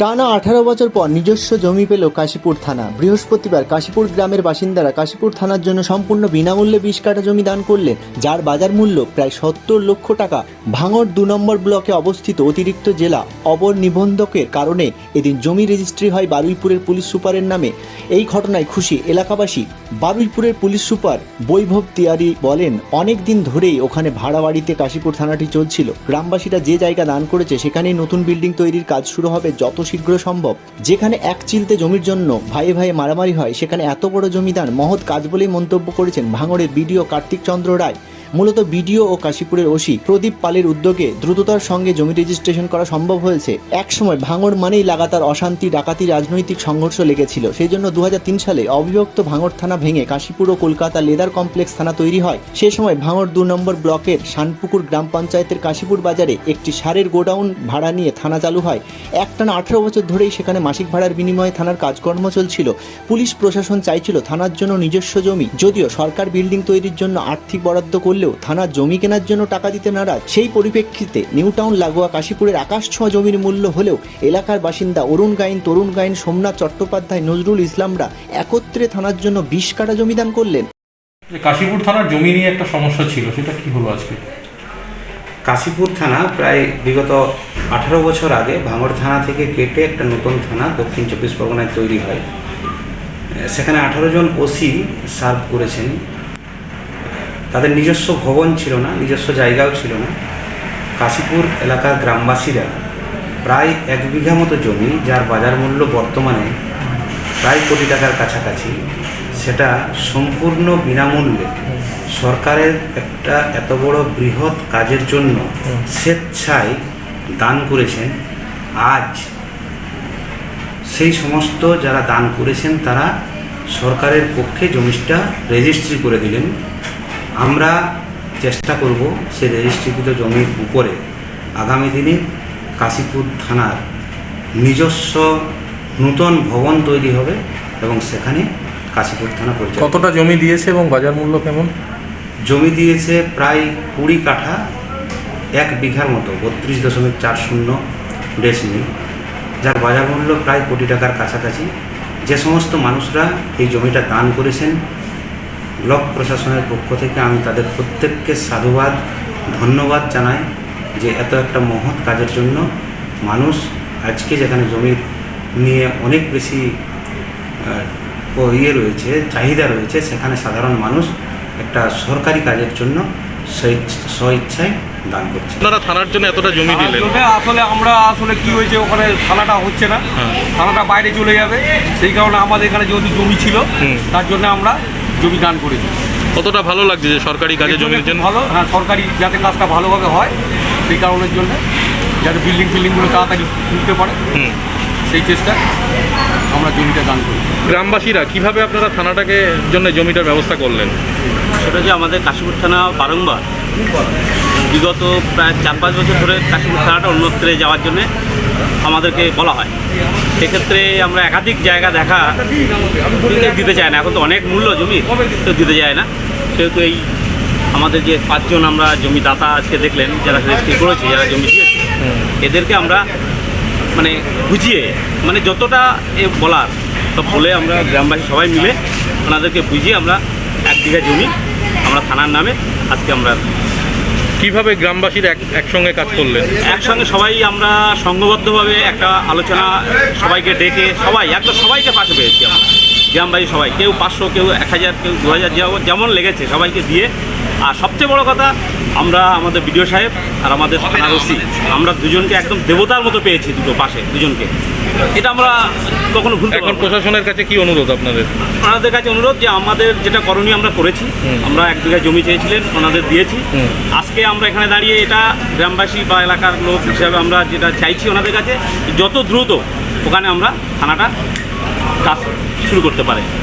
টানা 18 বছর পর নিজস্ব জমি পেল কাশীপুর থানা। বৃহস্পতিবার কাশীপুর গ্রামের বাসিন্দারা কাশীপুর থানার জন্য সম্পূর্ণ বিনামূল্যে 20 কাঠা জমি দান করলেন, যার বাজার মূল্য প্রায় 70 লক্ষ টাকা। ভাঙড় 2 নম্বর ব্লকে অবস্থিত অতিরিক্ত জেলা অবর নিবন্ধকের কারণে এদিন জমি রেজিস্ট্রি হয় বারুইপুরের পুলিশ সুপারের নামে। এই ঘটনায় খুশি এলাকাবাসী। বারুইপুরের পুলিশ সুপার বৈভব তিয়ারি বলেন, অনেক দিন ধরেই ওখানে ভাড়া বাড়িতে কাশীপুর থানাটি চলছিল। গ্রামবাসীরা যে জায়গা দান করেছে সেখানেই নতুন বিল্ডিং তৈরির কাজ শুরু হবে যত শীঘ্র সম্ভব। যেখানে এক চিলতে জমির জন্য ভাইয়ে ভাইয়ে মারামারি হয়, সেখানে এত বড় জমিদান মহৎ কাজ বলেই মন্তব্য করেছেন ভাঙড়ের বিডিও কার্তিক চন্দ্র রায়। মূলত বিডিও ও কাশীপুরের ওসি প্রদীপ পালের উদ্যোগে দ্রুততার সঙ্গে জমি রেজিস্ট্রেশন করা সম্ভব হয়েছে। একসময় ভাঙড় মানেই লাগাতার অশান্তি, ডাকাতি, রাজনৈতিক সংঘর্ষ লেগেছিল। সেই জন্য 2003 সালে অবিভক্ত ভাঙড় থানা ভেঙে কাশীপুর ও কলকাতা লেদার কমপ্লেক্স থানা তৈরি হয়। সে সময় ভাঙড় 2 নম্বর ব্লকের শানপুকুর গ্রাম পঞ্চায়েতের কাশীপুর বাজারে একটি সারের গোডাউন ভাড়া নিয়ে থানা চালু হয়। একটানা 18 বছর ধরেই সেখানে মাসিক ভাড়ার বিনিময়ে থানার কাজকর্ম চলছিল। পুলিশ প্রশাসন চাইছিল থানার জন্য নিজস্ব জমি, যদিও সরকার বিল্ডিং তৈরির জন্য আর্থিক বরাদ্দ করলেও থানার জমি কেনার জন্য টাকা দিতে নারাজ। সেই পরিপ্রেক্ষিতে নিউ টাউন লাগোয়া কাশীপুরের আকাশ ছোঁয়া জমির মূল্য হলেও এলাকার বাসিন্দা অরুণ গাইন, তরুণ গাইন, সোমনাথ চট্টোপাধ্যায়, নজরুল ইসলামরা একত্রে থানার জন্য 20 কাঠা জমি দান করলেন। কাশীপুর থানার জমি নিয়ে একটা সমস্যা ছিল, সেটা কি হলো আজকে? কাশীপুর থানা প্রায় বিগত 18 বছর আগে ভাঙড় থানা থেকে কেটে একটা নতুন থানা দক্ষিণ 24 পরগনায় তৈরি হয়। সেখানে 18 জন ওসি সার্ভ করেছেন। তাদের নিজস্ব ভবন ছিল না, নিজস্ব জায়গাও ছিল না। কাশীপুর এলাকার গ্রামবাসীরা প্রায় 1 বিঘা মতো জমি, যার বাজার মূল্য বর্তমানে প্রায় কোটি টাকার কাছাকাছি, সেটা সম্পূর্ণ বিনামূল্যে সরকারের একটা এত বড় বৃহৎ কাজের জন্য স্বেচ্ছায় দান করেছেন। আজ সেই সমস্ত যারা দান করেছেন তারা সরকারের পক্ষে জমিটা রেজিস্ট্রি করে দিলেন। আমরা চেষ্টা করব সেই রেজিস্ট্রিকৃত জমির উপরে আগামী দিনে কাশীপুর থানার নিজস্ব নূতন ভবন তৈরি হবে এবং সেখানে কাশীপুর থানা পরিচালনা। কতটা জমি দিয়েছে এবং বাজার মূল্য কেমন? জমি দিয়েছে প্রায় 20 কাঠা, 1 বিঘার মতো, 32.40 ডেসিমিল, যার বাজার মূল্য প্রায় কোটি টাকার কাছাকাছি। যে সমস্ত মানুষরা এই জমিটা দান করেছেন, ব্লক প্রশাসনের পক্ষ থেকে আমি তাদের প্রত্যেককে সাধুবাদ, ধন্যবাদ জানাই যে এত একটা মহৎ কাজের জন্য মানুষ আজকে যেখানে জমির নিয়ে অনেক বেশি রয়েছে, চাহিদা রয়েছে, সেখানে সাধারণ মানুষ একটা সরকারি কাজের জন্য স্বইচ্ছায় দান করছে। আপনারা থানার জন্য এতটা জমি দিলেন, আসলে কি হয়েছে, ওখানে থানাটা হচ্ছে না, থানাটা বাইরে চলে যাবে। সেই কারণে আমাদের এখানে যেহেতু জমি ছিল, তার জন্য আমরা জমি দান করেছি। কতটা ভালো লাগছে যে সরকারি কাজে জমি দিচ্ছেন? ভালো, হ্যাঁ, সরকারি যাতে কাজটা ভালোভাবে হয় সেই কারণের জন্য, যাতে বিল্ডিংগুলো তাড়াতাড়ি তুলতে পারে, সেই চেষ্টা আমরা জমিটা দান করি। গ্রামবাসীরা কিভাবে আপনারা থানাটাকে জন্য জমিটার ব্যবস্থা করলেন? সেটা যে আমাদের কাশীপুর থানা বারংবার বিগত প্রায় 4-5 বছর ধরে কাশীপুর থানাটা অন্যত্রে যাওয়ার জন্য আমাদেরকে বলা হয়। সেক্ষেত্রে আমরা একাধিক জায়গা দেখা দিতে চাই না, এখন তো অনেক মূল্য জমি, তো দিতে যায় না। সেহেতু এই আমাদের যে 5 জন আমরা জমিদাতা আজকে দেখলেন, যারা রেজিস্ট্রি করেছে, যারা জমি দিয়েছে, এদেরকে আমরা মানে বুঝিয়ে, মানে যতটা বলার সব বলে আমরা গ্রামবাসী সবাই মিলে ওনাদেরকে বুঝিয়ে আমরা 1 বিঘা জমি আমরা থানার নামে আজকে আমরা। কিভাবে গ্রামবাসীরা একসঙ্গে কাজ করলেন? একসঙ্গে সবাই আমরা সংঘবদ্ধভাবে একটা আলোচনা, সবাইকে ডেকে সবাইকে পাশে পেয়েছি আমরা গ্রামবাসী সবাই, কেউ 500, কেউ 1000, কেউ 2000, যেমন লেগেছে সবাইকে দিয়ে। আর সবচেয়ে বড় কথা, আমরা আমাদের বিডিও সাহেব আর আমাদের থানার ওসি, আমরা দুজনকে একদম দেবতার মতো পেয়েছি, দুটো পাশে দুজনকে। এটা আমরা কখনো ভুলতে পারবো না। এখন প্রশাসনের কাছে কি অনুরোধ আপনাদের? ওনাদের কাছে অনুরোধ যে আমাদের যেটা করণীয় আমরা করেছি, আমরা 1 বিঘা জমি চেয়েছিলেন, ওনাদের দিয়েছি। আজকে আমরা এখানে দাঁড়িয়ে এটা গ্রামবাসী বা এলাকার লোক হিসাবে আমরা যেটা চাইছি ওনাদের কাছে, যত দ্রুত ওখানে আমরা থানাটা কাজ শুরু করতে পারি।